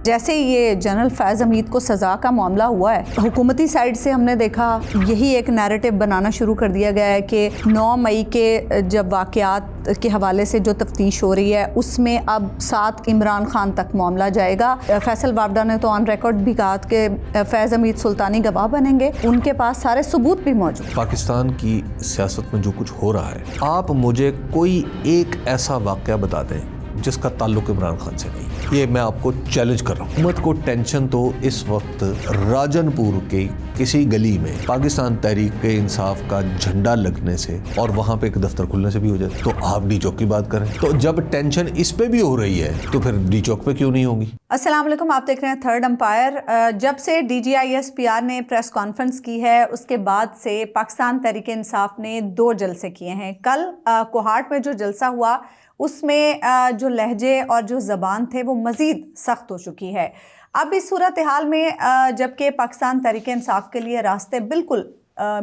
جیسے یہ جنرل فیض حمید کو سزا کا معاملہ ہوا ہے، حکومتی سائڈ سے ہم نے دیکھا یہی ایک نیریٹو بنانا شروع کر دیا گیا ہے کہ 9 مئی کے جب واقعات کے حوالے سے جو تفتیش ہو رہی ہے اس میں اب 7 عمران خان تک معاملہ جائے گا۔ فیصل وابڈا نے تو آن ریکارڈ بھی کہا کہ فیض حمید سلطانی گواہ بنیں گے، ان کے پاس سارے ثبوت بھی موجود۔ پاکستان کی سیاست میں جو کچھ ہو رہا ہے، آپ مجھے کوئی ایک ایسا واقعہ بتا دیں جس کا تعلق عمران خان سے نہیں۔ یہ میں آپ کو چیلنج کر رہا ہوں۔ حکومت کو ٹینشن تو اس وقت راجن پور کے کسی گلی میں پاکستان تحریک انصاف کا جھنڈا لگنے سے اور وہاں پہ ایک دفتر کھلنے سے بھی ہو جائے، تو آپ ڈی چوک کی بات کریں۔ تو جب ٹینشن اس پہ بھی ہو رہی ہے تو پھر ڈی چوک پہ کیوں نہیں ہوگی؟ السلام علیکم، آپ دیکھ رہے ہیں تھرڈ امپائر۔ جب سے D G I S P R نے پریس کانفرنس کی ہے اس کے بعد سے پاکستان تحریک انصاف نے 2 جلسے کیے ہیں۔ کل کوہاٹ میں جو جلسہ ہوا اس میں جو لہجے اور جو زبان تھے وہ مزید سخت ہو چکی ہے۔ اب اس صورتحال میں جبکہ پاکستان تحریک انصاف کے لیے راستے بالکل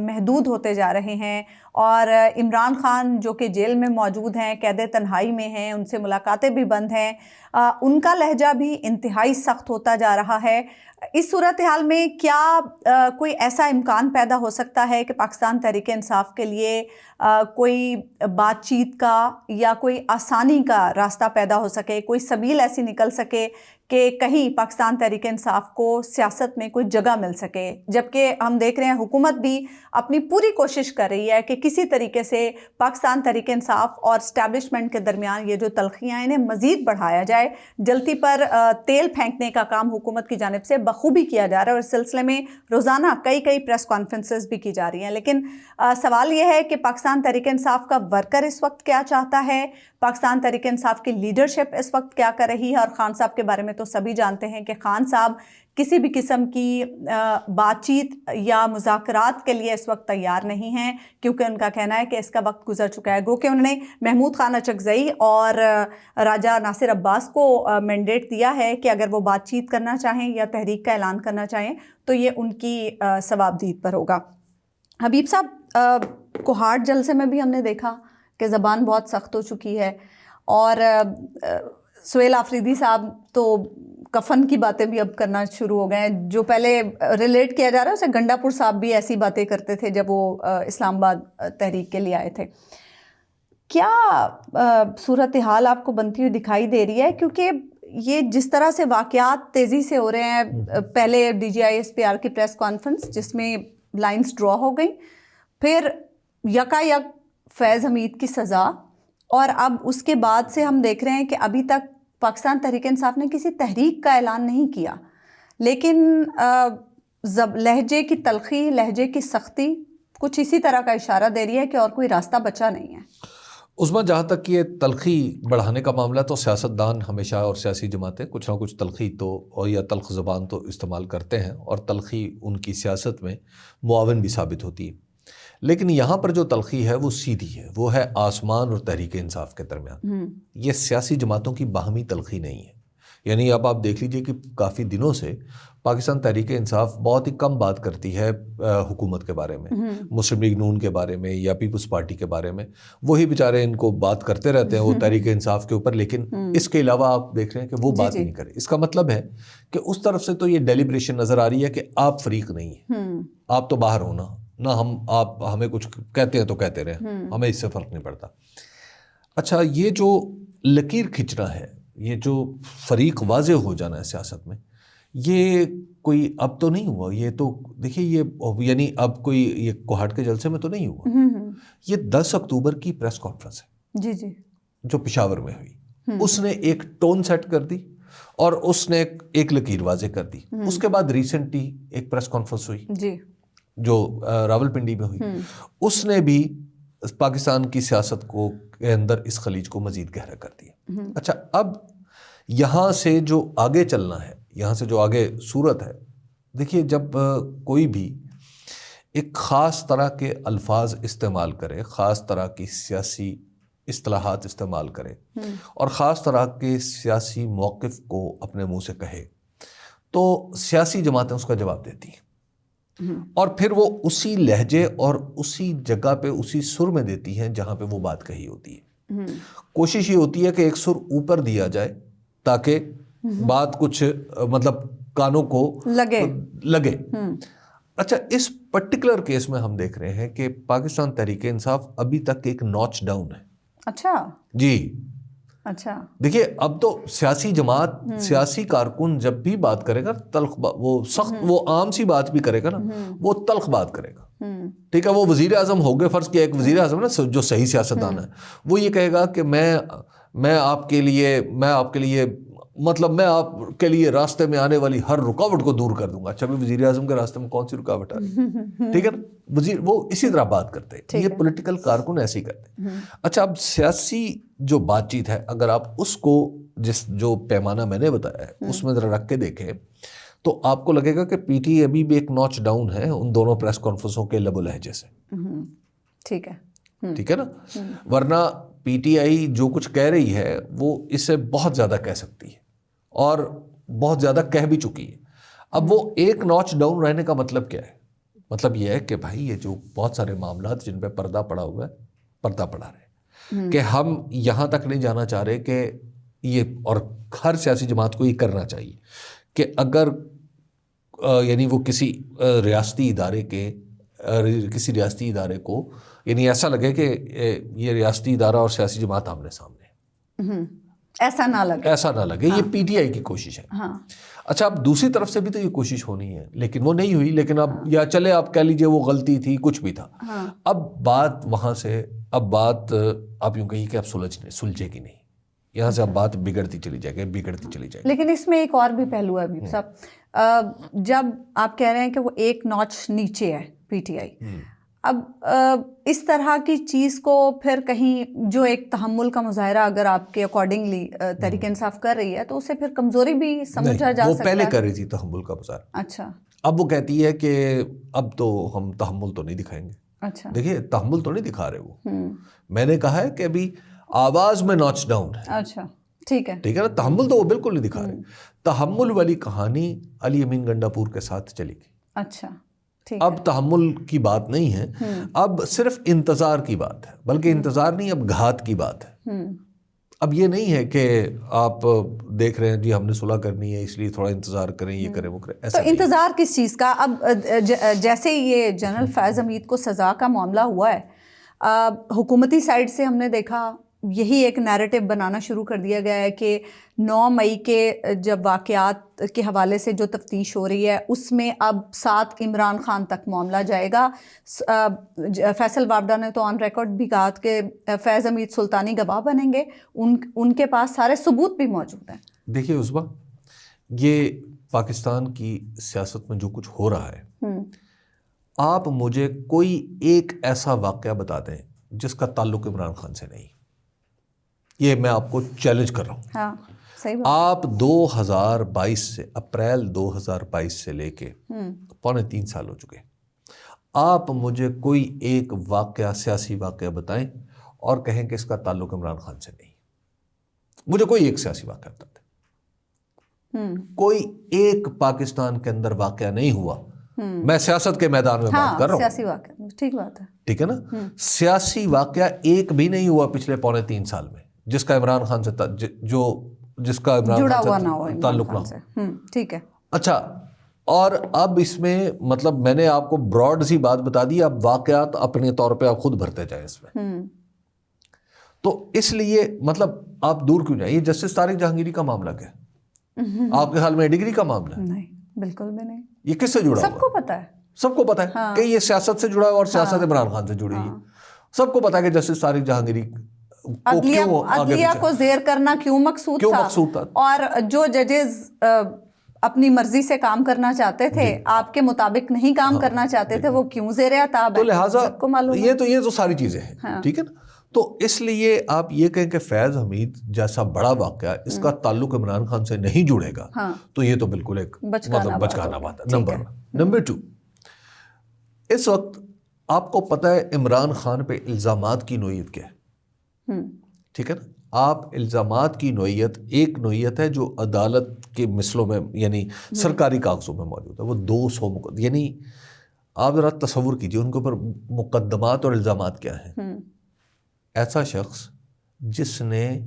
محدود ہوتے جا رہے ہیں اور عمران خان جو کہ جیل میں موجود ہیں، قید تنہائی میں ہیں، ان سے ملاقاتیں بھی بند ہیں، ان کا لہجہ بھی انتہائی سخت ہوتا جا رہا ہے۔ اس صورتحال میں کیا کوئی ایسا امکان پیدا ہو سکتا ہے کہ پاکستان تحریک انصاف کے لیے کوئی بات چیت کا یا کوئی آسانی کا راستہ پیدا ہو سکے، کوئی سبیل ایسی نکل سکے کہ کہیں پاکستان تحریک انصاف کو سیاست میں کوئی جگہ مل سکے؟ جبکہ ہم دیکھ رہے ہیں حکومت بھی اپنی پوری کوشش کر رہی ہے کہ کسی طریقے سے پاکستان تحریک انصاف اور اسٹیبلشمنٹ کے درمیان یہ جو تلخیاں انہیں مزید بڑھایا جائے۔ جلتی پر تیل پھینکنے کا کام حکومت کی جانب سے بخوبی کیا جا رہا ہے اور اس سلسلے میں روزانہ کئی پریس کانفرنسز بھی کی جا رہی ہیں۔ لیکن سوال یہ ہے کہ پاکستان تحریک انصاف کا ورکر اس وقت کیا چاہتا ہے، پاکستان تحریک انصاف کی لیڈرشپ اس وقت کیا کر رہی ہے، اور خان صاحب کے بارے میں تو سبھی جانتے ہیں کہ خان صاحب کسی بھی قسم کی بات چیت یا مذاکرات کے لیے اس وقت تیار نہیں ہیں، کیونکہ ان کا کہنا ہے کہ اس کا وقت گزر چکا ہے۔ گو کہ انہوں نے محمود خان اچکزئی اور راجہ ناصر عباس کو مینڈیٹ دیا ہے کہ اگر وہ بات چیت کرنا چاہیں یا تحریک کا اعلان کرنا چاہیں تو یہ ان کی ثوابدید پر ہوگا۔ حبیب صاحب، کوہاٹ جلسے میں بھی ہم نے دیکھا کہ زبان بہت سخت ہو چکی ہے، اور سہیل آفریدی صاحب تو کفن کی باتیں بھی اب کرنا شروع ہو گئے ہیں۔ جو پہلے ریلیٹ کیا جا رہا ہے اسے گنڈا پور صاحب بھی ایسی باتیں کرتے تھے جب وہ اسلام آباد تحریک کے لیے آئے تھے۔ کیا صورتحال آپ کو بنتی ہوئی دکھائی دے رہی ہے؟ کیونکہ یہ جس طرح سے واقعات تیزی سے ہو رہے ہیں، پہلے D G I S P R کی پریس کانفرنس جس میں لائنز ڈرا ہو گئیں، پھر یکا یک فیض حمید کی سزا، اور اب اس کے بعد سے ہم دیکھ رہے ہیں کہ ابھی تک پاکستان تحریک انصاف نے کسی تحریک کا اعلان نہیں کیا، لیکن لہجے کی تلخی، لہجے کی سختی کچھ اسی طرح کا اشارہ دے رہی ہے کہ اور کوئی راستہ بچا نہیں ہے۔ عظمیٰ، جہاں تک کہ یہ تلخی بڑھانے کا معاملہ، تو سیاستدان ہمیشہ اور سیاسی جماعتیں کچھ نہ کچھ تلخی تو اور یا تلخ زبان تو استعمال کرتے ہیں، اور تلخی ان کی سیاست میں معاون بھی ثابت ہوتی ہے۔ لیکن یہاں پر جو تلخی ہے وہ سیدھی ہے، وہ ہے آسمان اور تحریک انصاف کے درمیان۔ یہ سیاسی جماعتوں کی باہمی تلخی نہیں ہے۔ یعنی اب آپ دیکھ لیجئے کہ کافی دنوں سے پاکستان تحریک انصاف بہت ہی کم بات کرتی ہے حکومت کے بارے میں، مسلم لیگ نون کے بارے میں یا پیپلز پارٹی کے بارے میں۔ وہی بیچارے ان کو بات کرتے رہتے ہیں وہ تحریک انصاف کے اوپر، لیکن اس کے علاوہ آپ دیکھ رہے ہیں کہ وہ بات ہی نہیں کرے۔ اس کا مطلب ہے کہ اس طرف سے تو یہ ڈیلیبریشن نظر آ رہی ہے کہ آپ فریق نہیں ہیں، آپ تو باہر ہونا نہ، آپ ہمیں کچھ کہتے ہیں تو کہتے رہیں، ہمیں اس سے فرق نہیں پڑتا۔ اچھا، یہ جو لکیر کھینچنا ہے، یہ جو فریق واضح ہو جانا ہے سیاست میں، یہ کوئی اب تو نہیں ہوا۔ یہ تو دیکھیے، یہ یعنی اب کوئی یہ کوہاٹ کے جلسے میں تو نہیں ہوا، یہ 10 اکتوبر کی پریس کانفرنس ہے جی جو پشاور میں ہوئی۔ اس نے ایک ٹون سیٹ کر دی اور اس نے ایک لکیر واضح کر دی۔ اس کے بعد ریسنٹلی ایک پریس کانفرنس ہوئی جی جو راول پنڈی میں ہوئی، اس نے بھی پاکستان کی سیاست کو کے اندر اس خلیج کو مزید گہرا کر دیا۔ اچھا، اب یہاں سے جو آگے چلنا ہے، یہاں سے جو آگے صورت ہے، دیکھیے جب کوئی بھی ایک خاص طرح کے الفاظ استعمال کرے، خاص طرح کی سیاسی اصطلاحات استعمال کرے اور خاص طرح کے سیاسی موقف کو اپنے منہ سے کہے، تو سیاسی جماعتیں اس کا جواب دیتی ہیں، اور پھر وہ اسی لہجے اور اسی جگہ پہ اسی سر میں دیتی ہیں جہاں پہ وہ بات کہی ہوتی ہے۔ کوشش یہ ہوتی ہے کہ ایک سر اوپر دیا جائے تاکہ بات کچھ مطلب کانوں کو لگے. اچھا اس پرٹیکولر کیس میں ہم دیکھ رہے ہیں کہ پاکستان تحریک انصاف ابھی تک ایک نوچ ڈاؤن ہے. اچھا جی اچھا دیکھیے اب تو سیاسی جماعت سیاسی کارکن جب بھی بات کرے گا تلخ وہ سخت وہ عام سی بات بھی کرے گا نا وہ تلخ بات کرے گا. ٹھیک ہے وہ وزیر اعظم ہو گئے فرض کیا ایک وزیر اعظم نا جو صحیح سیاستدان ہے وہ یہ کہے گا کہ میں آپ کے لیے مطلب میں آپ کے لیے راستے میں آنے والی ہر رکاوٹ کو دور کر دوں گا. اچھا وزیر اعظم کے راستے میں کون سی رکاوٹ آ رہی ہے؟ ٹھیک ہے نا وزیر وہ اسی طرح بات کرتے ہیں. یہ پولیٹیکل کارکن ایسے ہی کرتے ہیں. اچھا اب سیاسی جو بات چیت ہے اگر آپ اس کو جو پیمانہ میں نے بتایا ہے اس میں ذرا رکھ کے دیکھیں تو آپ کو لگے گا کہ پی ٹی ابھی بھی ایک نوچ ڈاؤن ہے ان دونوں پریس کانفرنسوں کے لب و لہجے سے. ٹھیک ہے نا ورنہ پی ٹی آئی جو کچھ کہہ رہی ہے وہ اس سے بہت زیادہ کہہ سکتی ہے اور بہت زیادہ کہہ بھی چکی ہے. اب وہ ایک نوچ ڈاؤن رہنے کا مطلب کیا ہے؟ مطلب یہ ہے کہ بھائی یہ جو بہت سارے معاملات جن پہ پردہ پڑا ہوا ہے پردہ پڑا رہے کہ ہم یہاں تک نہیں جانا چاہ رہے کہ یہ اور ہر سیاسی جماعت کو یہ کرنا چاہیے کہ اگر یعنی وہ کسی ریاستی ادارے کو یعنی ایسا لگے کہ یہ ریاستی ادارہ اور سیاسی جماعت آمنے سامنے ایسا نہ لگے یہ پی ٹی آئی کی کوشش ہے. اچھا اب دوسری طرف سے بھی تو یہ کوشش ہونی ہے لیکن وہ نہیں ہوئی. لیکن اب یا چلے آپ کہہ لیجئے وہ غلطی تھی کچھ بھی تھا. اب بات وہاں سے آپ یوں کہیے کہ اب سلجھے گی نہیں. یہاں سے اب بات بگڑتی چلی جائے گی. لیکن اس میں ایک اور بھی پہلو ہے ابھی صاحب جب آپ کہہ رہے ہیں کہ وہ ایک نوچ نیچے ہے پی ٹی آئی اب اس طرح کی چیز کو پھر کہیں جو ایک تحمل کا مظاہرہ اگر آپ کے اکارڈنگلی تحریک انصاف کر رہی ہے تو اسے پھر کمزوری بھی سمجھا جا سکتا ہے. وہ پہلے کر رہی تھی تحمل کا مظاہرہ. اچھا اب وہ کہتی ہے کہ اب تو ہم تحمل تو نہیں دکھائیں گے. اچھا دیکھیے تحمل تو نہیں دکھا رہے وہ. میں نے کہا ہے کہ ابھی آواز میں نوچ ڈاؤن ہے. اچھا ٹھیک ہے نا تحمل تو وہ بالکل نہیں دکھا رہے. تحمل والی کہانی علی امین گنڈا پور کے ساتھ چلی گئی. اچھا اب تحمل کی بات نہیں ہے اب صرف انتظار کی بات ہے بلکہ انتظار نہیں اب گھات کی بات ہے. اب یہ نہیں ہے کہ آپ دیکھ رہے ہیں جی ہم نے صلح کرنی ہے اس لیے تھوڑا انتظار کریں یہ کریں وہ کریں. تو انتظار کس چیز کا؟ اب جیسے یہ جنرل فیض حمید کو سزا کا معاملہ ہوا ہے حکومتی سائڈ سے ہم نے دیکھا یہی ایک نیریٹو بنانا شروع کر دیا گیا ہے کہ 9 مئی کے جب واقعات کے حوالے سے جو تفتیش ہو رہی ہے اس میں اب 7 عمران خان تک معاملہ جائے گا. فیصل وابڈا نے تو آن ریکارڈ بھی کہا کہ فیض حمید سلطانی گواہ بنیں گے. ان کے پاس سارے ثبوت بھی موجود ہیں. دیکھیے عصبہ یہ پاکستان کی سیاست میں جو کچھ ہو رہا ہے آپ مجھے کوئی ایک ایسا واقعہ بتا دیں جس کا تعلق عمران خان سے نہیں. یہ میں آپ کو چیلنج کر رہا ہوں. ہاں صحیح بات. آپ 2022 سے اپریل 2022 سے لے کے 3.25 سال ہو چکے. آپ مجھے کوئی ایک واقعہ سیاسی واقعہ بتائیں اور کہیں کہ اس کا تعلق عمران خان سے نہیں. مجھے کوئی ایک سیاسی واقعہ بتا دیں. کوئی ایک پاکستان کے اندر واقعہ نہیں ہوا. میں سیاست کے میدان میں بات کر رہا ہوں. سیاسی واقعہ ٹھیک بات ہے. ٹھیک ہے نا سیاسی واقعہ ایک بھی نہیں ہوا پچھلے 3.25 سال میں جس کا عمران خان سے جس کا عمران خان سے تعلق نہ ہو. ٹھیک ہے. اچھا اور اب اس میں مطلب میں نے آپ کو براڈ سی بات بتا دی. اب واقعات اپنے طور پہ آپ خود بھرتے جائیں اس میں. تو اس لیے مطلب آپ دور کیوں جائیں. یہ جسٹس طارق جہانگیری کا معاملہ کیا ہے؟ آپ کے خیال میں ڈگری کا معاملہ ہے؟ نہیں بالکل بھی نہیں. یہ کس سے جڑا؟ سب کو پتا ہے. سب کو پتا ہے کہ یہ سیاست سے جڑا ہے اور سیاست عمران خان سے جڑی ہے. سب کو پتا ہے کہ جسٹس طارق جہانگیری عدلیہ کو زیر کرنا کیوں مقصود تھا اور جو ججز اپنی مرضی سے کام کرنا چاہتے تھے آپ کے مطابق نہیں کام کرنا چاہتے تھے وہ کیوں زیر عتاب ہے. تو لہٰذا یہ تو ساری چیزیں ہیں. ٹھیک ہے نا. تو اس لیے آپ یہ کہیں کہ فیض حمید جیسا بڑا واقعہ اس کا تعلق عمران خان سے نہیں جڑے گا تو یہ تو بالکل ایک مطلب بچکانا بات ہے. نمبر 2 اس وقت آپ کو پتہ ہے عمران خان پہ الزامات کی نوعیت کیا ہے. ٹھیک ہے نا. آپ الزامات کی نوعیت ایک نوعیت ہے جو عدالت کے مثلوں میں یعنی سرکاری کاغذوں میں موجود ہے. وہ 200 یعنی آپ ذرا تصور کیجئے ان کے اوپر مقدمات اور الزامات کیا ہیں. ایسا شخص جس نے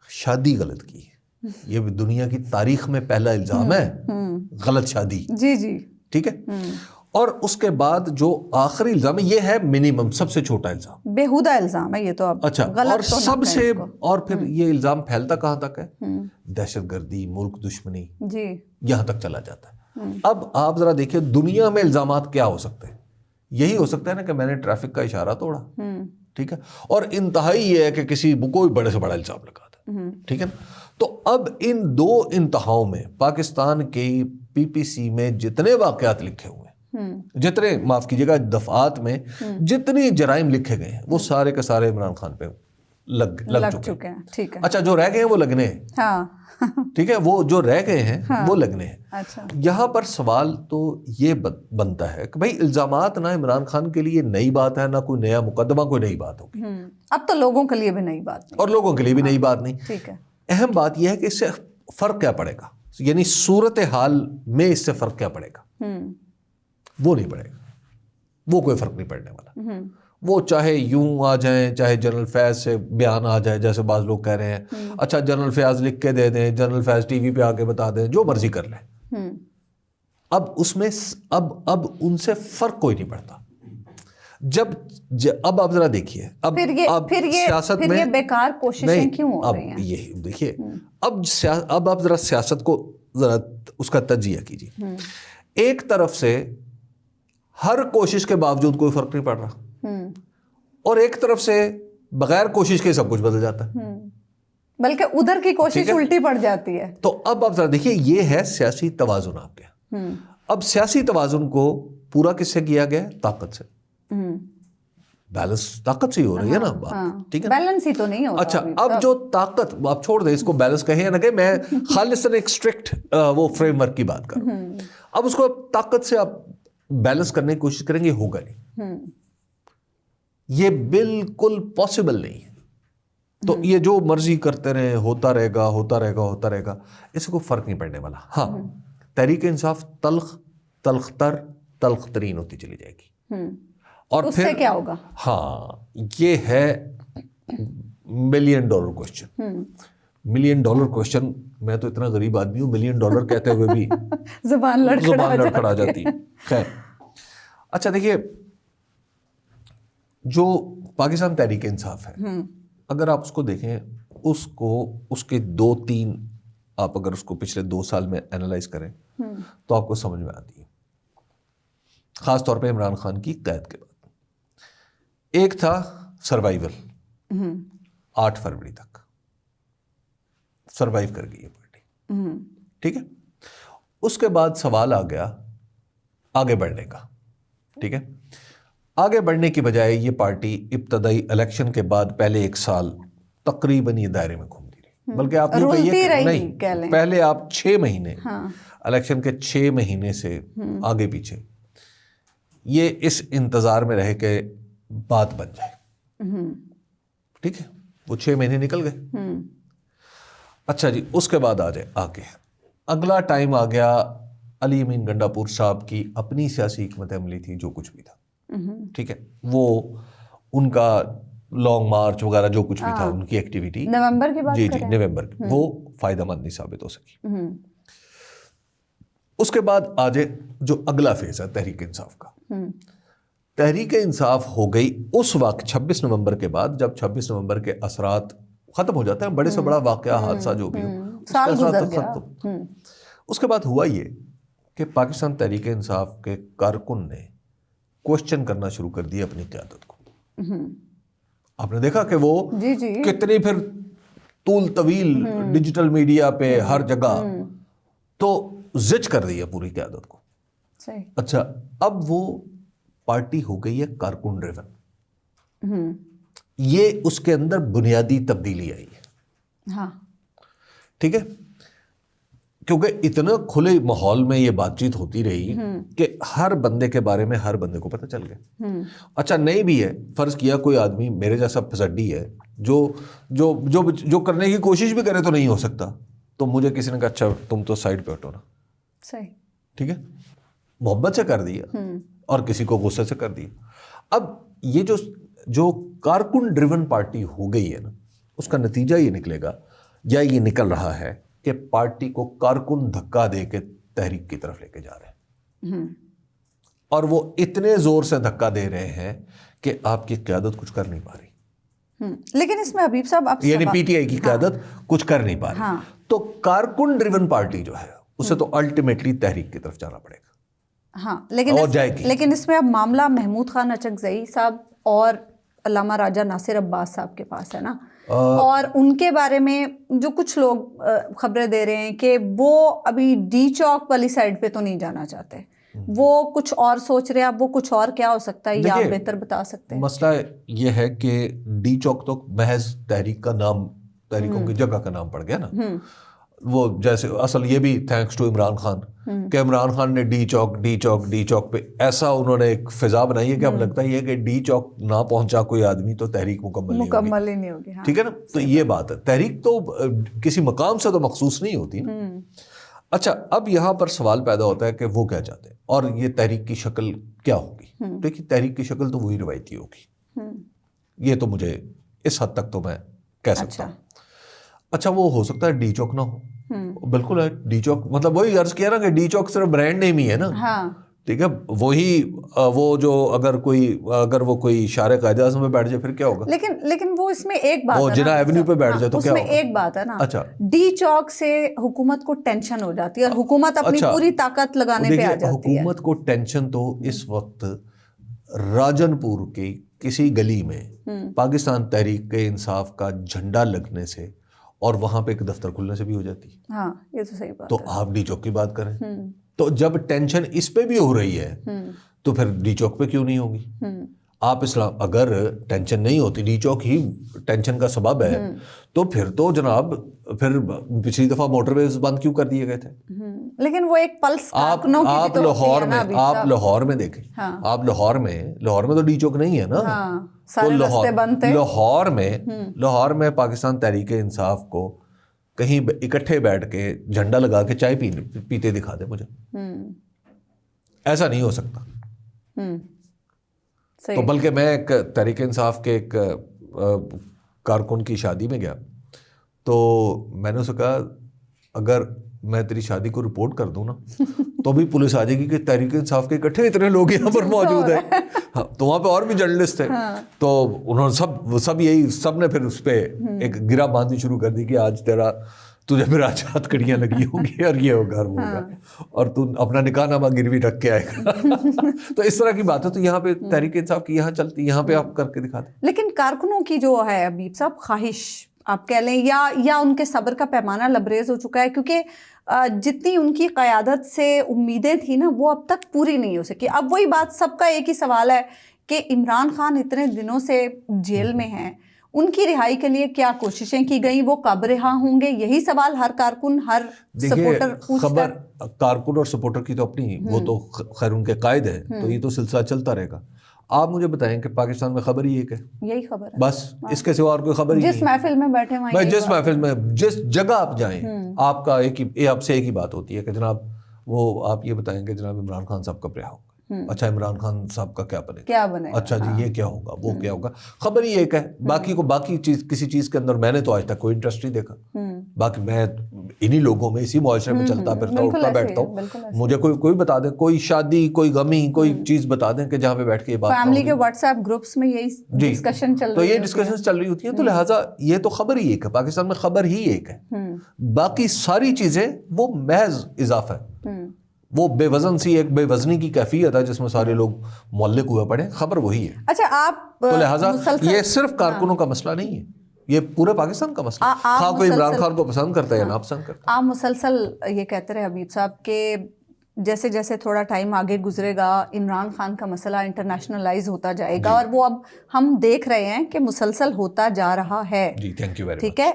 شادی غلط کی یہ بھی دنیا کی تاریخ میں پہلا الزام ہے، غلط شادی. جی جی ٹھیک ہے. اور اس کے بعد جو آخری الزام ہے، یہ ہے منیمم، سب سے چھوٹا الزام، بیہودہ الزام ہے یہ تو. اب اچھا، غلط اور تو نہ سب کہیں سے اس کو. اور پھر یہ الزام پھیلتا کہاں تک ہے؟ دہشت گردی، ملک دشمنی، جی یہاں تک چلا جاتا ہے. اب آپ ذرا دیکھیے دنیا میں الزامات کیا ہو سکتے ہیں. یہی ہو سکتا ہے نا کہ میں نے ٹریفک کا اشارہ توڑا، ٹھیک ہے، اور انتہائی یہ ہے کہ کسی کوئی بڑے سے بڑا الزام لگا تھا، ٹھیک ہے نا. تو اب ان دو انتہاؤں میں پاکستان کی PPC میں جتنے واقعات لکھے ہوئے ہیں، جتنے، معاف کیجیے گا، دفعات میں جتنی جرائم لکھے گئے ہیں، وہ سارے کے سارے عمران خان پہ لگ چکے ہیں. ٹھیک ہے. اچھا، جو رہ گئے ہیں وہ لگنے ہیں. ہاں ٹھیک ہے، وہ جو رہ گئے ہیں وہ لگنے ہیں. اچھا، یہاں پر سوال تو یہ بنتا ہے کہ بھائی الزامات نہ عمران خان کے لیے نئی بات ہے، نہ کوئی نیا مقدمہ، کوئی نئی بات ہوگی. اب تو لوگوں کے لیے بھی نئی بات نہیں، اور لوگوں کے لیے بھی نئی بات نہیں. ٹھیک ہے. اہم بات یہ ہے کہ اس سے فرق کیا پڑے گا، یعنی صورتحال میں اس سے فرق کیا پڑے گا. وہ نہیں پڑے گا، وہ کوئی فرق نہیں پڑنے والا. وہ چاہے یوں آ جائیں، چاہے جنرل فیض سے بیان آ جائے جیسے بعض لوگ کہہ رہے ہیں، اچھا جنرل فیض لکھ کے دے دیں، جنرل فیض ٹی وی پہ آ کے بتا دیں، جو مرضی کر لیں. اب اس میں اب ان سے فرق کوئی نہیں پڑتا. اب آپ ذرا دیکھیے، اب سیاست میں بیکار کوششیں کیوں ہو رہی ہیں. یہ دیکھیے، اب آپ ذرا سیاست کو ذرا اس کا تجزیہ کیجیے. ایک طرف سے ہر کوشش کے باوجود کوئی فرق نہیں پڑ رہا، اور ایک طرف سے بغیر کوشش کے سب کچھ بدل جاتا ہے، بلکہ ادھر کی کوشش الٹی پڑ جاتی ہے. تو اب آپ ذرا دیکھیے، یہ ہے سیاسی توازن آپ کے. اب سیاسی توازن کو پورا کس سے کیا گیا؟ طاقت سے. بیلنس طاقت سے ہی ہو رہی ہے نا بات، ٹھیک ہے، بیلنس ہی تو نہیں ہوتا. اچھا، اب جو طاقت، آپ چھوڑ دیں اس کو بیلنس کہیں یا نہ کہیں، میں خالصاً ایک اسٹرکٹ وہ فریم ورک کی بات کر رہا ہوں. اب اس کو طاقت سے آپ بیلنس کرنے کی کوشش کریں گے، ہوگا نہیں. یہ بالکل پاسبل نہیں ہے. تو یہ جو مرضی کرتے رہے، ہوتا رہے گا، ہوتا رہے گا، ہوتا رہے گا، اس کو فرق نہیں پڑنے والا. ہاں، تحریک انصاف تلخ تر، تلخ ترین ہوتی چلی جائے گی. اور اس سے کیا ہوگا؟ ہاں، یہ ہے $1 ملین کوشچن. $1 ملین کوشچن، میں تو اتنا غریب آدمی ہوں، $1 ملین کہتے ہوئے بھی زبان لڑکھڑا جاتی. خیر، اچھا دیکھیے، جو پاکستان تحریک انصاف ہے، اگر آپ اس کو دیکھیں، اس کے 2-3 آپ اگر اس کو پچھلے 2 سال میں اینالائز کریں تو آپ کو سمجھ میں آتی ہے، خاص طور پہ عمران خان کی قید کے بعد. ایک تھا سروائیول، 8 فروری تک سروائیو کر گئی ہے پارٹی، ٹھیک ہے. اس کے بعد سوال آ گیا آگے بڑھنے کا، ٹھیک ہے. آگے بڑھنے کی بجائے یہ پارٹی ابتدائی الیکشن کے بعد پہلے 1 سال تقریباً یہ دائرے میں گھومتی رہی، بلکہ آپ یوں کہیے نہیں، پہلے آپ 6 مہینے الیکشن کے 6 مہینے سے آگے پیچھے یہ اس انتظار میں رہے کہ بات بن جائے، ٹھیک ہے. وہ 6 مہینے نکل گئے. اچھا جی، اس کے بعد آگے اگلا ٹائم آ گیا. علی امین گنڈا پور صاحب کی اپنی سیاسی حکمت عملی تھی، جو کچھ بھی تھا، ٹھیک ہے، وہ ان کا لانگ مارچ وغیرہ جو کچھ بھی تھا، ان کی ایکٹیویٹی نومبر کی بات جی نومبر کی، وہ فائدہ مند نہیں ثابت ہو سکی. اس کے بعد آجے جو اگلا فیز ہے تحریک انصاف کا. تحریک انصاف ہو گئی اس وقت 26 نومبر کے بعد، جب 26 نومبر کے اثرات ختم ہو جاتے ہیں، بڑے سے بڑا واقعہ، حادثہ جو بھی ہو، سال گزر گیا. اس کے بعد ہوا یہ کہ پاکستان تحریک انصاف کے کارکن نے کوشچن کرنا شروع کر دیا اپنی قیادت کو. آپ نے دیکھا کہ وہ کتنی پھر طول طویل ڈیجیٹل میڈیا پہ ہر جگہ تو زج کر دیا پوری قیادت کو. اچھا، اب وہ پارٹی ہو گئی ہے کارکن ڈریون. یہ اس کے اندر بنیادی تبدیلی آئی ہے، ٹھیک ہے، کیونکہ اتنا کھلے ماحول میں یہ بات چیت ہوتی رہی کہ ہر بندے کے بارے میں ہر بندے کو پتہ چل گیا. اچھا، نہیں بھی ہے، فرض کیا کوئی آدمی میرے جیسا پھسڈی ہے جو کرنے کی کوشش بھی کرے تو نہیں ہو سکتا، تو مجھے کسی نے کہا اچھا تم تو سائڈ پہ ہٹو نا، صحیح، ٹھیک ہے، محبت سے کر دیا اور کسی کو غصے سے کر دیا. اب یہ جو کارکن ڈریون پارٹی ہو گئی ہے نا، اس کا نتیجہ یہ نکلے گا یا یہ نکل رہا ہے کہ پارٹی کو کارکن دھکا دے کے تحریک کی طرف لے کے جا رہے ہیں، اور وہ اتنے زور سے دھکا دے رہے ہیں کہ آپ کی قیادت کچھ کر نہیں پا رہی. لیکن اس میں حبیب صاحب یعنی پی ٹی آئی کی قیادت کچھ کر نہیں پا رہی. تو کارکن ڈریون پارٹی جو ہے اسے تو الٹیمیٹلی تحریک کی طرف جانا پڑے گا. ہاں لیکن اس میں اب معاملہ محمود خان اچکزئی صاحب اور علامہ راجہ ناصر عباس صاحب کے پاس ہے نا، اور ان کے بارے میں جو کچھ لوگ خبریں دے رہے ہیں کہ وہ ابھی ڈی چوک والی سائڈ پہ تو نہیں جانا چاہتے، وہ کچھ اور سوچ رہے ہیں. اب وہ کچھ اور کیا ہو سکتا ہے یہ آپ بہتر بتا سکتے ہیں. مسئلہ یہ ہے کہ ڈی چوک تو محض تحریک کا نام، تحریکوں کی جگہ کا نام پڑ گیا نا. وہ جیسے اصل یہ بھی تھینکس ٹو عمران خان کہ عمران خان نے ڈی چوک پہ ایسا انہوں نے ایک فضا بنائی ہے کہ اب لگتا ہی ہے کہ ڈی چوک نہ پہنچا کوئی آدمی تو تحریک مکمل ہی نہیں ہوگی. ٹھیک ہے نا. تو یہ بات ہے، تحریک تو کسی مقام سے تو مخصوص نہیں ہوتی نا. اچھا، اب یہاں پر سوال پیدا ہوتا ہے کہ وہ کیا چاہتے ہیں اور یہ تحریک کی شکل کیا ہوگی. دیکھیے تحریک کی شکل تو وہی روایتی ہوگی، یہ تو مجھے اس حد تک تو میں کہہ سکتا ہوں. اچھا، وہ ہو سکتا ہے ڈی چوک نہ ہو، بالکل ہے. ڈی چوک مطلب وہی عرض کیا نا کہ ڈی چوک صرف برانڈ نیم ہی ہے نا. ٹھیک ہے، وہی وہ جو اگر وہ کوئی شارع قائد اعظم میں بیٹھ جائے پھر کیا ہوگا. لیکن وہ اس میں ایک بات ہے، وہ جناح ایونیو پہ بیٹھ جائے تو کیا ہوگا. اس میں ایک بات ہے نا، اچھا ڈی چوک سے حکومت کو ٹینشن ہو جاتی ہے اور حکومت اپنی پوری طاقت لگانے پہ آ جاتی ہے. حکومت کو ٹینشن تو اس وقت راجن پور کی کسی گلی میں پاکستان تحریک انصاف کا جھنڈا لگنے سے اور وہاں پہ ایک دفتر کھلنے سے بھی ہو جاتی. ہاں، یہ تو صحیح بات. تو آپ ڈی چوک کی بات کریں تو جب ٹینشن اس پہ بھی ہو رہی ہے تو پھر ڈی چوک پہ کیوں نہیں ہوگی. آپ اسلام اگر ٹینشن نہیں ہوتی، ڈی چوک ہی ٹینشن کا سبب ہے، تو پھر تو جناب پھر پچھلی دفعہ موٹر ویز بند کیوں کر دیے گئے تھے. لیکن وہ ایک پلس آپ لاہور میں دیکھیں، آپ لاہور میں تو ڈی چوک نہیں ہے نا. تو لاہور میں پاکستان تحریک انصاف کو کہیں اکٹھے بیٹھ کے جھنڈا لگا کے چائے پیتے دکھا دے مجھے. ایسا نہیں ہو سکتا. تو بلکہ میں ایک تحریک انصاف کے ایک کارکن کی شادی میں گیا تو میں نے اسے کہا اگر میں تیری شادی کو رپورٹ کر دوں نا تو بھی پولیس آ جائے گی کہ تحریک انصاف کے اکٹھے اتنے لوگ یہاں پر موجود ہیں. تو وہاں پہ اور بھی جرنلسٹ تھے، تو انہوں نے سب نے پھر اس پہ ایک گرا باندھنی شروع کر دی کہ آج تجھے پھر آج ہاتھ کڑیاں لگی ہوں گی اور یہ ہوگا وہ ہوگا اور تو اپنا نکاح نامہ گروی رکھ کے آئے گا. تو اس طرح کی بات ہے. تو یہاں پہ تحریک انصاف کی یہاں چلتی، یہاں پہ آپ کر کے دکھا دیں. لیکن کارکنوں کی جو ہے حبیب صاحب خواہش آپ کہہ لیں یا ان کے صبر کا پیمانہ لبریز ہو چکا ہے، کیونکہ جتنی ان کی قیادت سے امیدیں تھیں نا وہ اب تک پوری نہیں ہو سکی. اب وہی بات سب کا ایک ہی سوال ہے کہ عمران خان اتنے دنوں سے جیل میں ہیں، ان کی رہائی کے لیے کیا کوششیں کی گئیں، وہ کب رہا ہوں گے؟ یہی سوال ہر کارکن، ہر سپورٹر پوچھتا ہے. کارکن اور سپورٹر کی تو اپنی وہ تو خیر ان کے قائد ہیں، تو یہ تو سلسلہ چلتا رہے گا. آپ مجھے بتائیں کہ پاکستان میں خبر ہی ایک ہے، یہی خبر ہے بس، اس کے سوا اور کوئی خبر ہی نہیں. جس محفل میں بیٹھے ہوئے، جس محفل میں جس جگہ آپ جائیں، آپ کا آپ سے ایک ہی بات ہوتی ہے کہ جناب وہ آپ یہ بتائیں کہ جناب عمران خان صاحب کب رہا ہوگا. اچھا عمران خان صاحب کا کیا بنے، اچھا جی یہ کیا ہوگا، وہ کیا ہوگا. خبر ہی ایک ہے. باقی چیز کسی چیز کے اندر میں نے تو آج تک کوئی انٹرسٹ نہیں دیکھا. باقی میں انہی لوگوں میں اسی معاشرے میں چلتا پھرتا اٹھتا بیٹھتا ہوں. مجھے کوئی بتا دیں، کوئی شادی، کوئی غمی، کوئی چیز بتا دیں کہ جہاں پہ بیٹھ کے یہ بات فیملی کے واٹس ایپ گروپس میں یہی ڈسکشن چل رہی ہے، تو یہ ڈسکشن چل رہی ہوتی ہیں. تو لہٰذا یہ تو خبر ہی ایک ہے، پاکستان میں خبر ہی ایک ہے. باقی ساری چیزیں وہ محض اضافہ ہے، وہ بے وزن سی ایک بے وزنی کی کیفیت ہے جس میں سارے لوگ معلق ہوئے پڑے. خبر وہی ہے. اچھا، آپ تو لہٰذا یہ صرف کارکنوں کا مسئلہ نہیں ہے، یہ پورے پاکستان کا مسئلہ. خواہ کوئی عمران خان کو پسند کرتا ہے یا ناپسند کرتا ہے. آپ مسلسل یہ کہتے رہے حبیب صاحب کہ جیسے جیسے تھوڑا ٹائم آگے گزرے گا عمران خان کا مسئلہ انٹرنیشنلائز ہوتا جائے گا، اور وہ اب ہم دیکھ رہے ہیں کہ مسلسل ہوتا جا رہا ہے. جی تھینک یو ویری مچ. ٹھیک ہے.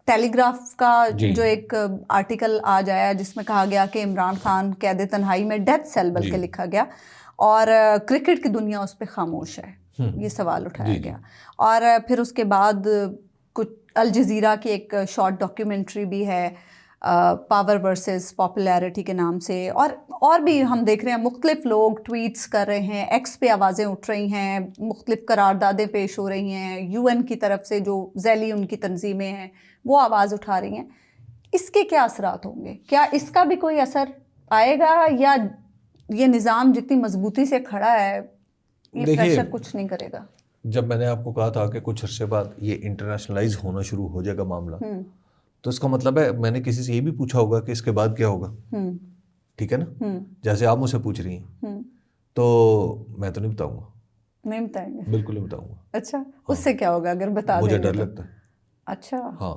ٹیلی گراف کا جو ایک آرٹیکل آج آیا جس میں کہا گیا کہ عمران خان قید تنہائی میں، ڈیتھ سیل بلکہ لکھا گیا، اور کرکٹ کی دنیا اس پہ خاموش ہے، یہ سوال اٹھایا گیا. اور پھر اس کے بعد کچھ الجزیرہ کی ایک شارٹ ڈاکیومنٹری بھی ہے پاور ورسز پاپولیرٹی کے نام سے، اور بھی ہم دیکھ رہے ہیں مختلف لوگ ٹویٹس کر رہے ہیں، ایکس پہ آوازیں اٹھ رہی ہیں، مختلف قراردادیں پیش ہو رہی ہیں، UN کی طرف سے جو ذیلی ان کی تنظیمیں ہیں وہ آواز اٹھا رہی ہیں اس کے کیا اثرات ہوں گے؟ کیا اس کا بھی کوئی اثر آئے گا یا یہ نظام جتنی مضبوطی سے کھڑا ہے یہ پریشر کچھ نہیں کرے گا؟ جب میں نے آپ کو کہا تھا کہ کچھ عرصے بعد یہ انٹرنیشنلائز ہونا شروع ہو جائے گا معاملہ، تو اس کا مطلب ہے میں نے کسی سے یہ بھی پوچھا ہوگا کہ اس کے بعد کیا ہوگا، ٹھیک ہے نا؟ جیسے آپ مجھ سے پوچھ رہی ہیں تو میں تو نہیں بتاؤں گا. نہیں بتائیں گے؟ بالکل نہیں بتاؤں گا. اچھا اس سے کیا ہوگا اگر بتا دیں؟ مجھے ڈر لگتا ہے. اچھا ہاں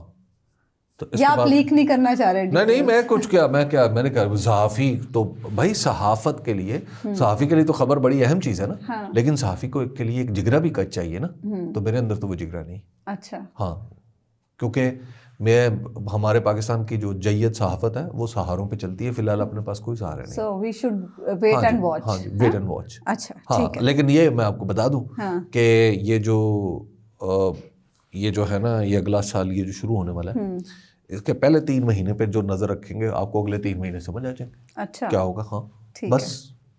تو یا آپ لیک نہیں کرنا چاہ رہے؟ نہیں میں کچھ کیا میں نے کہا صحافی تو بھائی صحافت کے لیے صحافی کے لیے تو خبر بڑی اہم چیز ہے نا، لیکن صحافی کو کے لیے ایک جگرا بھی چاہیے نا، تو میرے اندر تو وہ جگرا نہیں. اچھا ہاں کیونکہ ہمارے پاکستان کی جو جید صحافت ہے وہ سہاروں پہ چلتی ہے، فی الحال اپنے پاس کوئی سہارا نہیں. So we should wait and watch. ہاں جی ویٹ اینڈ واچ. اچھا ہاں لیکن یہ میں آپ کو بتا دوں کہ یہ جو ہے نا یہ اگلا سال یہ جو شروع ہونے والا ہے اس کے پہلے 3 مہینے پہ جو نظر رکھیں گے آپ کو اگلے 3 مہینے سمجھ آ جائیں گے اچھا کیا ہوگا. ہاں بس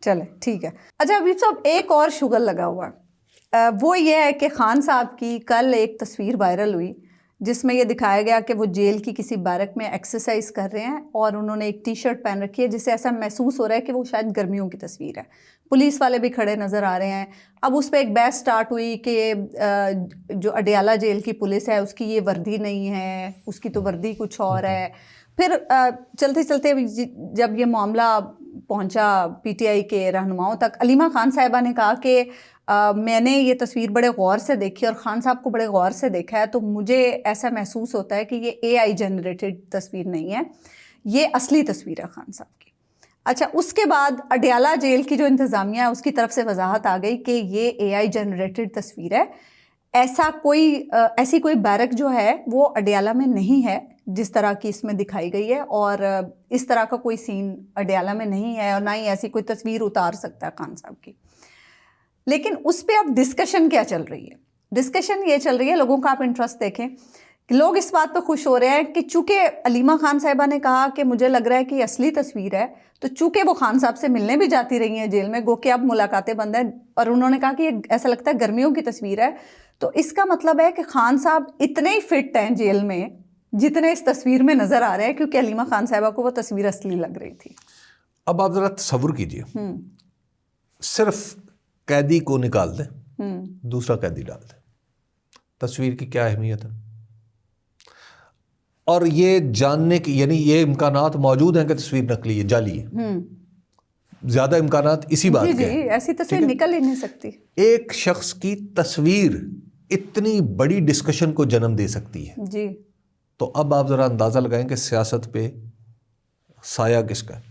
چلے ٹھیک ہے. اچھا حبیب صاحب ایک اور شغل لگا ہوا ہے، وہ یہ ہے کہ خان صاحب کی کل ایک تصویر وائرل ہوئی جس میں یہ دکھایا گیا کہ وہ جیل کی کسی بیرک میں ایکسرسائز کر رہے ہیں اور انہوں نے ایک ٹی شرٹ پہن رکھی ہے جس سے ایسا محسوس ہو رہا ہے کہ وہ شاید گرمیوں کی تصویر ہے. پولیس والے بھی کھڑے نظر آ رہے ہیں. اب اس پہ ایک بحث سٹارٹ ہوئی کہ جو اڈیالہ جیل کی پولیس ہے اس کی یہ وردی نہیں ہے، اس کی تو وردی کچھ اور ہے. پھر چلتے چلتے جب یہ معاملہ پہنچا پی ٹی آئی کے رہنماؤں تک، علیمہ خان صاحبہ نے کہا کہ میں نے یہ تصویر بڑے غور سے دیکھی اور خان صاحب کو بڑے غور سے دیکھا ہے تو مجھے ایسا محسوس ہوتا ہے کہ یہ اے آئی جنریٹڈ تصویر نہیں ہے، یہ اصلی تصویر ہے خان صاحب کی. اچھا اس کے بعد اڈیالہ جیل کی جو انتظامیہ ہے اس کی طرف سے وضاحت آ گئی کہ یہ اے آئی جنریٹڈ تصویر ہے، ایسی کوئی بیرک جو ہے وہ اڈیالہ میں نہیں ہے جس طرح کی اس میں دکھائی گئی ہے، اور اس طرح کا کوئی سین اڈیالہ میں نہیں ہے اور نہ ہی ایسی کوئی تصویر اتار سکتا ہے خان صاحب کی. لیکن اس پہ اب ڈسکشن کیا چل رہی ہے؟ ڈسکشن یہ چل رہی ہے، لوگوں کا آپ انٹرسٹ دیکھیں کہ لوگ اس بات پہ خوش ہو رہے ہیں کہ چونکہ علیمہ خان صاحبہ نے کہا کہ مجھے لگ رہا ہے کہ یہ اصلی تصویر ہے، تو چونکہ وہ خان صاحب سے ملنے بھی جاتی رہی ہیں جیل میں، گو کہ اب ملاقاتیں بند ہیں، اور انہوں نے کہا کہ یہ ایسا لگتا ہے گرمیوں کی تصویر ہے، تو اس کا مطلب ہے کہ خان صاحب اتنے ہی فٹ ہیں جیل میں جتنے اس تصویر میں نظر آ رہے ہیں، کیونکہ علیمہ خان صاحبہ کو وہ تصویر اصلی لگ رہی تھی. اب آپ ذرا تصور کیجئے صرف قیدی کو نکال دیں دوسرا قیدی ڈال دیں، تصویر کی کیا اہمیت ہے؟ اور یہ جاننے کی یعنی یہ امکانات موجود ہیں کہ تصویر نقلی ہے، جعلی ہے، زیادہ امکانات اسی بات کے ہیں. ایسی تصویر نکل ہی نہیں سکتی. ایک شخص کی تصویر اتنی بڑی ڈسکشن کو جنم دے سکتی ہے جی. تو اب آپ ذرا اندازہ لگائیں کہ سیاست پہ سایہ کس کا ہے،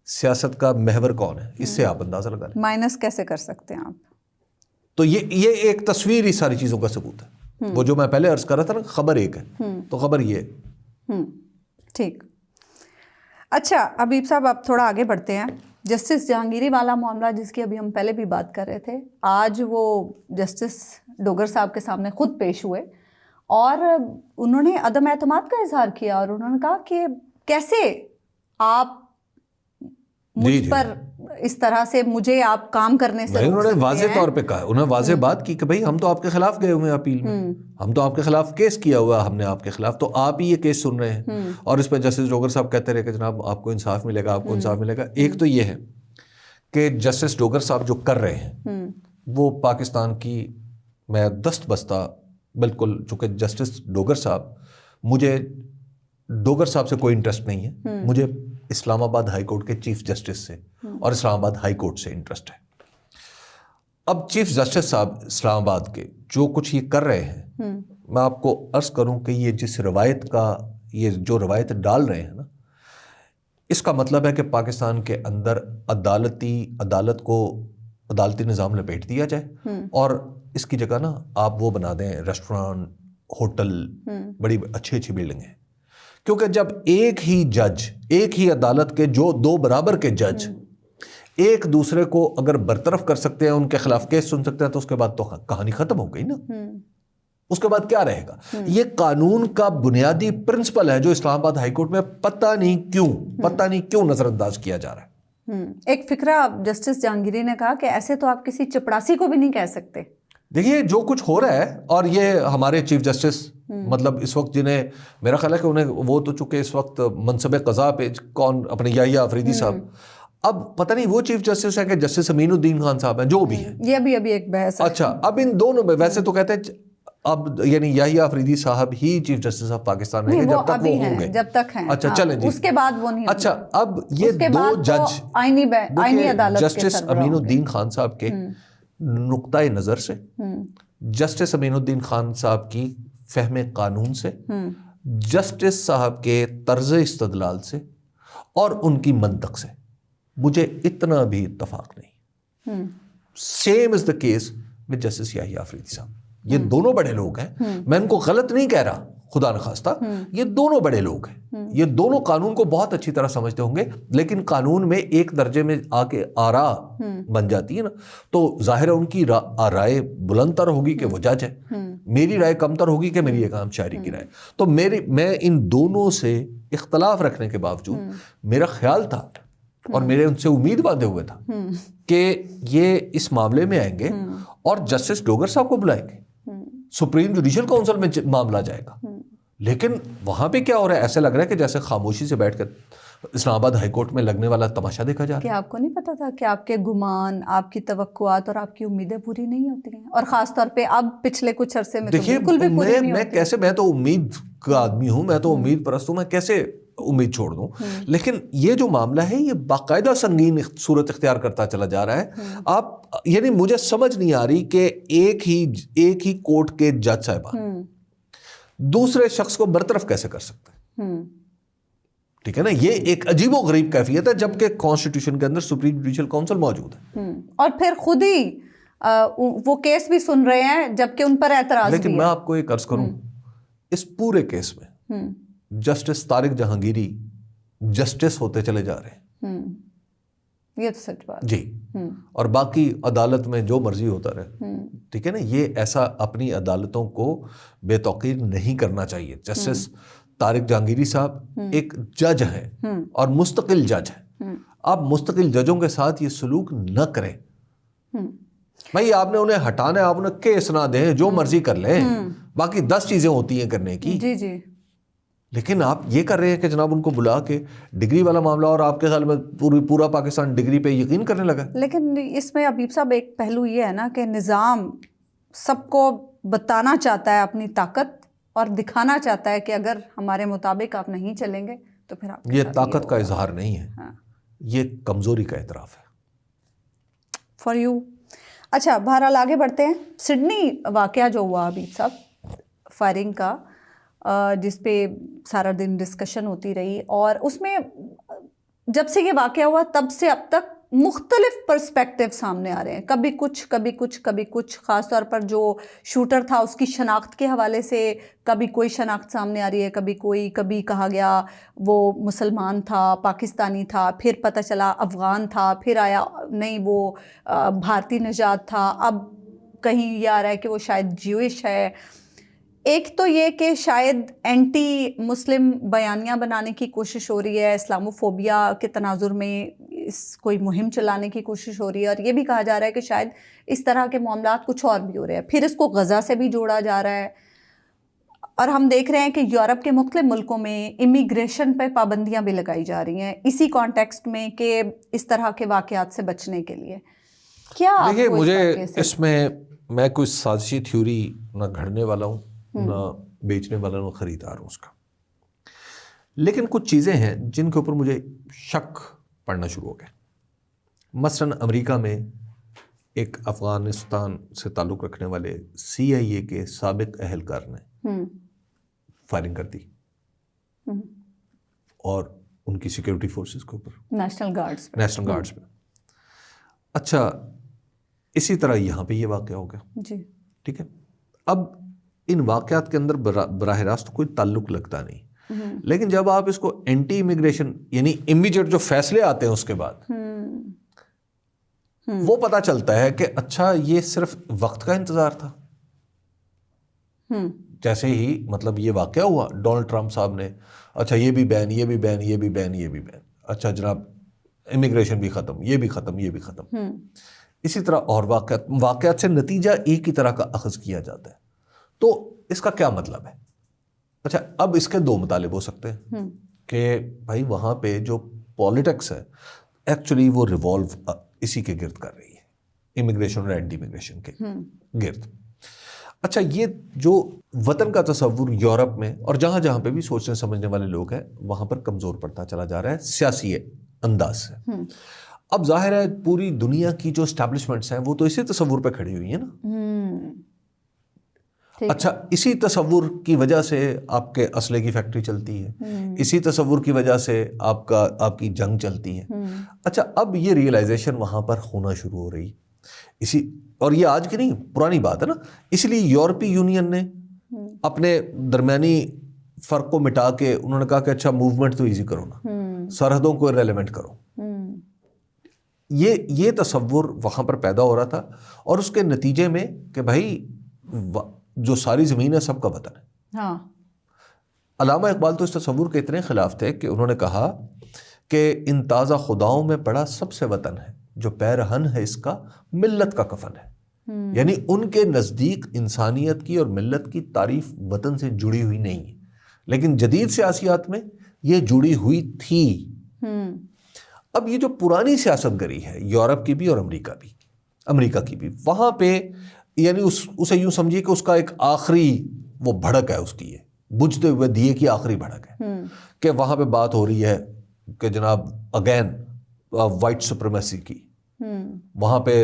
سیاست کا محور کون ہے، اس سے آپ اندازہ لگا لیں. مائنس کیسے کر سکتے ہیں آپ؟ تو یہ ایک تصویر ہی ساری چیزوں کا ثبوت ہے. وہ جو میں پہلے عرض کر رہا تھا نا خبر ایک ہے تو خبر یہ ٹھیک. اچھا حبیب صاحب اب تھوڑا آگے بڑھتے ہیں. جسٹس جہانگیری والا معاملہ جس کی ابھی ہم پہلے بھی بات کر رہے تھے، آج وہ جسٹس ڈوگر صاحب کے سامنے خود پیش ہوئے اور انہوں نے عدم اعتماد کا اظہار کیا اور انہوں نے کہا کہ کیسے آپ مجھ پر اس طرح سے مجھے آپ کام کرنے سے انہوں نے واضح طور پہ کہا، انہوں نے واضح بات کی کہ بھائی ہم تو آپ کے خلاف گئے ہوئے ہیں اپیل میں، ہم تو آپ کے خلاف کیس کیا ہوا ہم نے آپ کے خلاف، تو آپ ہی یہ کیس سن رہے ہیں. اور اس پہ جسٹس ڈوگر صاحب کہتے رہے کہ جناب آپ کو انصاف ملے گا، آپ کو انصاف ملے گا. ایک تو یہ ہے کہ جسٹس ڈوگر صاحب جو کر رہے ہیں وہ پاکستان کی میں دست بستہ بالکل، چونکہ جسٹس ڈوگر صاحب، مجھے ڈوگر صاحب سے کوئی انٹرسٹ نہیں ہے، مجھے اسلام آباد ہائی کورٹ کے چیف جسٹس سے اور اسلام آباد ہائی کورٹ سے انٹرسٹ ہے. اب چیف جسٹس صاحب اسلام آباد کے جو کچھ یہ کر رہے ہیں، میں آپ کو عرض کروں کہ یہ جس روایت کا یہ جو روایت ڈال رہے ہیں نا، اس کا مطلب ہے کہ پاکستان کے اندر عدالتی نظام لپیٹ دیا جائے اور اس کی جگہ نا آپ وہ بنا دیں ریسٹوران، ہوٹل، بڑی اچھی اچھی بلڈنگ ہیں. کیونکہ جب ایک ہی جج، ایک ہی عدالت کے جو 2 برابر کے جج ایک دوسرے کو اگر برطرف کر سکتے ہیں، ان کے خلاف کیس سن سکتے ہیں، تو اس کے بعد تو کہانی ختم ہو گئی نا. اس کے بعد کیا رہے گا؟ یہ قانون کا بنیادی پرنسپل ہے جو اسلام آباد ہائی کورٹ میں پتہ نہیں کیوں نظر انداز کیا جا رہا ہے. ایک فکرہ جسٹس جہانگیری نے کہا کہ ایسے تو آپ کسی چپڑاسی کو بھی نہیں کہہ سکتے دیکھیے جو کچھ ہو رہا ہے، اور یہ ہمارے چیف جسٹس مطلب اس وقت جنہیں میرا خیال ہے کہ انہیں وہ تو چونکہ اس وقت منصب قضا پہ کون اپنے یحییٰ آفریدی صاحب، اب پتہ نہیں وہ چیف جسٹس ہے کہ جسٹس امین الدین خان صاحب ہیں جو بھی ہیں، یہ ابھی ایک بحث ہے. اچھا اب ان دونوں میں ویسے تو کہتے ہیں اب یعنی یحییٰ آفریدی صاحب ہی چیف جسٹس آف پاکستان رہیں گے جب تک وہ ہوں گے، جب تک ہیں. اچھا چلیں جی، اس کے بعد وہ نہیں. اچھا اب یہ دو جج آئینی عدالت جسٹس امین الدین خان صاحب کے نقطۂ نظر سے، جسٹس امین الدین خان صاحب کی فہم قانون سے، جسٹس صاحب کے طرز استدلال سے اور ان کی منطق سے مجھے اتنا بھی اتفاق نہیں. Same is the case with Justice Yahya Afridi صاحب. یہ دونوں بڑے لوگ ہیں، میں ان کو غلط نہیں کہہ رہا خدا نخواستہ، یہ دونوں بڑے لوگ ہیں، یہ دونوں قانون کو بہت اچھی طرح سمجھتے ہوں گے، لیکن قانون میں ایک درجے میں آ کے آرا بن جاتی ہے نا، تو ظاہر ہے ان کی رائے بلند تر ہوگی کہ وہ جج ہے، میری رائے کم تر ہوگی کہ میری ایک عام شاعری کی رائے. تو میں ان دونوں سے اختلاف رکھنے کے باوجود میرا خیال تھا اور میرے ان سے امید باندھے ہوئے تھا کہ یہ اس معاملے میں آئیں گے اور جسٹس ڈوگر صاحب کو بلائیں گے، سپریم جوڈیشل کونسل میں معاملہ جائے گا. لیکن وہاں پہ کیا ہو رہا ہے، ایسے لگ رہا ہے کہ جیسے خاموشی سے بیٹھ کر اسلام آباد ہائی کورٹ میں لگنے والا تماشا دیکھا جا رہا ہے. کہ آپ کو نہیں پتا تھا کہ آپ کے گمان، آپ کی توقعات اور آپ کی امیدیں پوری نہیں ہوتی ہیں، اور خاص طور پہ اب پچھلے کچھ عرصے میں دیکھیے میں تو امید کا آدمی ہوں، میں تو امید پرست ہوں، میں کیسے امید چھوڑ دوں. لیکن یہ جو معاملہ ہے یہ باقاعدہ سنگین صورت اختیار کرتا چلا جا رہا ہے. آپ یعنی مجھے سمجھ نہیں آ رہی کہ ایک ہی کورٹ کے جج صاحبان دوسرے شخص کو برطرف کیسے کر سکتے ہیں. ٹھیک ہے نا، یہ ایک عجیب و غریب کیفیت ہے جبکہ کانسٹیٹیوشن کے اندر سپریم جوڈیشل کونسل موجود ہے، اور پھر خود ہی وہ کیس بھی سن رہے ہیں جبکہ ان پر اعتراض. لیکن میں آپ کو ایک عرض کروں، اس پورے کیس میں جسٹس طارق جہانگیری جسٹس ہوتے چلے جا رہے ہیں. یہ تو سچ بات جی، اور باقی عدالت میں جو مرضی ہوتا رہے. ٹھیک ہے نا، یہ ایسا اپنی عدالتوں کو بے توقیر نہیں کرنا چاہیے. جسٹس طارق جہانگیری صاحب ایک جج ہیں اور مستقل جج ہیں. آپ مستقل ججوں کے ساتھ یہ سلوک نہ کریں. بھائی آپ نے انہیں ہٹانا ہے، آپ انہیں کیس نہ دیں، جو مرضی کر لیں، باقی 10 چیزیں ہوتی ہیں کرنے کی. جی جی، لیکن آپ یہ کر رہے ہیں کہ جناب ان کو بلا کے ڈگری والا معاملہ، اور آپ کے خیال میں پورا پاکستان ڈگری پہ یقین کرنے لگا. لیکن اس میں حبیب صاحب ایک پہلو یہ ہے نا کہ نظام سب کو بتانا چاہتا ہے اپنی طاقت اور دکھانا چاہتا ہے کہ اگر ہمارے مطابق آپ نہیں چلیں گے تو پھر آپ. یہ طاقت کا اظہار نہیں ہے، یہ کمزوری کا اعتراف ہے. For you. اچھا بہرحال آگے بڑھتے ہیں. سڈنی واقعہ جو ہوا حبیب صاحب، فائرنگ کا، جس پہ سارا دن ڈسکشن ہوتی رہی، اور اس میں جب سے یہ واقعہ ہوا تب سے اب تک مختلف پرسپیکٹیو سامنے آ رہے ہیں، کبھی کچھ خاص طور پر جو شوٹر تھا اس کی شناخت کے حوالے سے کبھی کوئی شناخت سامنے آ رہی ہے، کبھی کہا گیا وہ مسلمان تھا، پاکستانی تھا، پھر پتہ چلا افغان تھا، پھر آیا نہیں وہ بھارتی نژاد تھا، اب کہیں یہ آ رہا ہے کہ وہ شاید جیوش ہے. ایک تو یہ کہ شاید اینٹی مسلم بیانیاں بنانے کی کوشش ہو رہی ہے، اسلاموفوبیا کے تناظر میں کوئی مہم چلانے کی کوشش ہو رہی ہے، اور یہ بھی کہا جا رہا ہے کہ شاید اس طرح کے معاملات کچھ اور بھی ہو رہے ہیں. پھر اس کو غزہ سے بھی جوڑا جا رہا ہے، اور ہم دیکھ رہے ہیں کہ یورپ کے مختلف ملکوں میں امیگریشن پہ پابندیاں بھی لگائی جا رہی ہیں اسی کانٹیکسٹ میں کہ اس طرح کے واقعات سے بچنے کے لیے. کیا دیکھیے مجھے اس میں کوئی سازشی تھیوری نہ گھڑنے والا ہوں، نہ بیچنے والا، نہ خریدار ہوں اس کا، لیکن کچھ چیزیں ہیں جن کے اوپر مجھے شک پڑنا شروع ہو گیا. مثلاً امریکہ میں ایک افغانستان سے تعلق رکھنے والے CIA کے سابق اہلکار نے فائرنگ کر دی، اور ان کی سیکیورٹی فورسز کے اوپر، نیشنل گارڈز میں. اچھا اسی طرح یہاں پہ یہ واقعہ ہو گیا. جی ٹھیک ہے، اب ان واقعات کے اندر براہ راست کوئی تعلق لگتا نہیں، لیکن جب آپ اس کو اینٹی امیگریشن یعنی امیجیٹ جو فیصلے آتے ہیں اس کے بعد وہ پتہ چلتا ہے کہ اچھا یہ صرف وقت کا انتظار تھا. جیسے ہی مطلب یہ واقعہ ہوا، ڈونلڈ ٹرمپ صاحب نے اچھا یہ بھی بین، یہ بھی بین، یہ بھی بین، یہ بھی بین، اچھا جناب امیگریشن بھی ختم، یہ بھی ختم، یہ بھی ختم. اسی طرح اور واقعات سے نتیجہ ایک ہی طرح کا اخذ کیا جاتا ہے. تو اس کا کیا مطلب ہے؟ اچھا اب اس کے دو مطالب ہو سکتے ہیں کہ بھائی وہاں پہ جو پالیٹکس ہے ایکچولی وہ ریوالو اسی کے گرد کر رہی ہے، امیگریشن اور اینٹی امیگریشن کے گرد. اچھا یہ جو وطن کا تصور یورپ میں اور جہاں جہاں پہ بھی سوچنے سمجھنے والے لوگ ہیں وہاں پر کمزور پڑتا چلا جا رہا ہے سیاسی انداز سے. اب ظاہر ہے پوری دنیا کی جو اسٹیبلشمنٹس ہیں وہ تو اسی تصور پہ کھڑی ہوئی ہیں نا. اچھا اسی تصور کی وجہ سے آپ کے اسلحے کی فیکٹری چلتی ہے، اسی تصور کی وجہ سے آپ کی جنگ چلتی ہے. اچھا اب یہ ریئلائزیشن وہاں پر ہونا شروع ہو رہی اور یہ آج کی نہیں پرانی بات ہے نا. اس لیے یورپی یونین نے اپنے درمیانی فرق کو مٹا کے انہوں نے کہا کہ اچھا موومنٹ تو ایزی کرو نا، سرحدوں کو ریلیونٹ کرو. یہ تصور وہاں پر پیدا ہو رہا تھا اور اس کے نتیجے میں کہ بھائی جو ساری زمین ہے سب کا وطن ہے. علامہ اقبال تو اس تصور کے اتنے خلاف تھے کہ انہوں نے کہا کہ ان تازہ خداؤں میں پڑا سب سے وطن ہے، جو پیرہن ہے اس کا ملت کا کفن ہے. یعنی ان کے نزدیک انسانیت کی اور ملت کی تعریف وطن سے جڑی ہوئی نہیں ہے، لیکن جدید سیاسیات میں یہ جڑی ہوئی تھی. اب یہ جو پرانی سیاست گری ہے یورپ کی بھی اور امریکہ کی بھی، وہاں پہ یعنی اسے یوں سمجھیے کہ اس کا ایک آخری وہ بھڑک ہے، اس کی یہ بجھتے ہوئے دیے کی آخری بھڑک ہے کہ وہاں پہ بات ہو رہی ہے کہ جناب اگین وائٹ سپریمیسی کی، وہاں پہ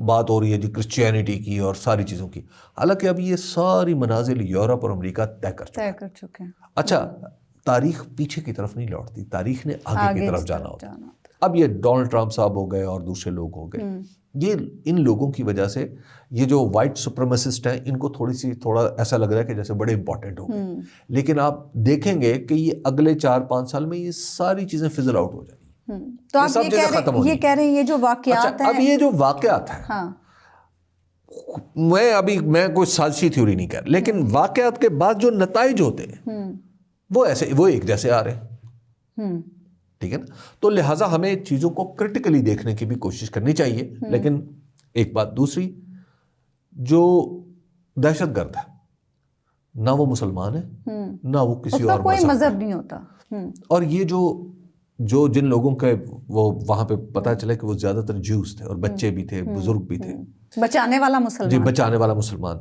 بات ہو رہی ہے جی کرسچینٹی کی اور ساری چیزوں کی. حالانکہ اب یہ ساری منازل یورپ اور امریکہ طے کر چکے ہیں. اچھا تاریخ پیچھے کی طرف نہیں لوٹتی، تاریخ نے آگے کی طرف جانا ہوتا. اب یہ ڈونلڈ ٹرمپ صاحب ہو گئے اور دوسرے لوگ ہو گئے، یہ ان لوگوں کی وجہ سے یہ جو وائٹ سپریمیسسٹ ہیں ان کو تھوڑا ایسا لگ رہا ہے کہ جیسے بڑے امپورٹنٹ ہو گئے. لیکن آپ دیکھیں گے کہ یہ اگلے 4-5 سال میں یہ ساری چیزیں فزل آؤٹ ہو جائیں گی. تو آپ یہ کہہ رہے ہیں یہ جو واقعات ہیں، اب یہ جو واقعات ہیں میں کوئی سازشی تھیوری نہیں کہہ رہا، لیکن واقعات کے بعد جو نتائج ہوتے ہیں وہ ایک جیسے آ رہے ہیں. ٹھیک ہے نا. تو لہٰذا ہمیں چیزوں کو کرٹیکلی دیکھنے کی بھی کوشش کرنی چاہیے. لیکن ایک بات دوسری، جو دہشت گرد ہے نہ وہ مسلمان ہے نہ وہ کسی اور کوئی مذہب نہیں ہوتا. اور یہ جو جن لوگوں کے وہ وہاں پہ پتہ چلے کہ وہ زیادہ تر جیوز تھے اور بچے بھی تھے، بزرگ بھی تھے. بچانے والا مسلمان، جی بچانے والا مسلمان.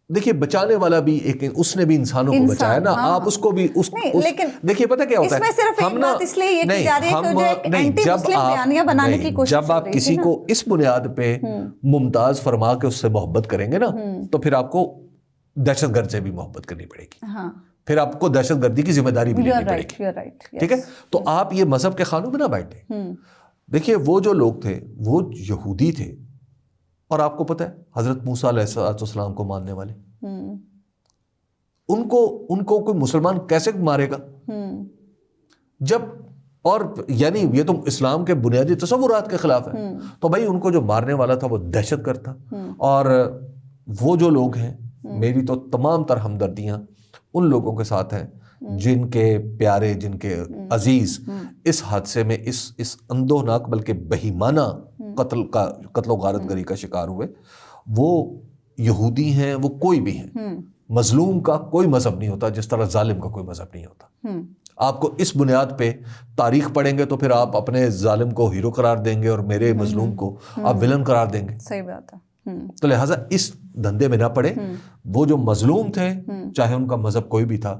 دیکھیے بچانے والا بھی ایک اس نے بھی انسانوں کو بچایا نا. آپ اس کو بھی دیکھیے پتہ کیا ہوتا ہے، ہم جب آپ کسی کو اس بنیاد پہ ممتاز فرما کے اس سے محبت کریں گے نا تو پھر آپ کو دہشت گرد سے بھی محبت کرنی پڑے گی، پھر آپ کو دہشت گردی کی ذمہ داری بھی لینی پڑے گی. ٹھیک ہے. تو آپ یہ مذہب کے خانوں میں نہ بیٹھے. دیکھیے وہ جو لوگ تھے وہ یہودی تھے اور آپ کو پتہ ہے حضرت موسیٰ علیہ السلام کو ماننے والے، ان کو کوئی مسلمان کیسے مارے گا جب، اور یعنی یہ تو اسلام کے بنیادی تصورات کے خلاف ہے. تو بھائی ان کو جو مارنے والا تھا وہ دہشت گرد تھا. اور وہ جو لوگ ہیں، میری تو تمام تر ہمدردیاں ان لوگوں کے ساتھ ہیں جن کے پیارے، جن کے عزیز اس حادثے میں اس اندوہناک بلکہ بہیمانہ قتل و غارت گری کا شکار ہوئے. وہ یہودی ہیں، وہ کوئی بھی ہیں. مظلوم کا کوئی مذہب نہیں ہوتا جس طرح ظالم کا کوئی مذہب نہیں ہوتا. آپ کو اس بنیاد پہ تاریخ پڑھیں گے تو پھر آپ اپنے ظالم کو ہیرو قرار دیں گے اور میرے مظلوم کو آپ ولن قرار دیں گے. صحیح بات ہے. تو لہٰذا اس دھندے میں نہ پڑے. وہ جو مظلوم تھے چاہے ان کا مذہب کوئی بھی تھا،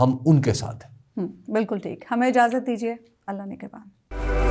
ہم ان کے ساتھ ہیں. بالکل ٹھیک. ہمیں اجازت دیجیے. اللہ نے کے بعد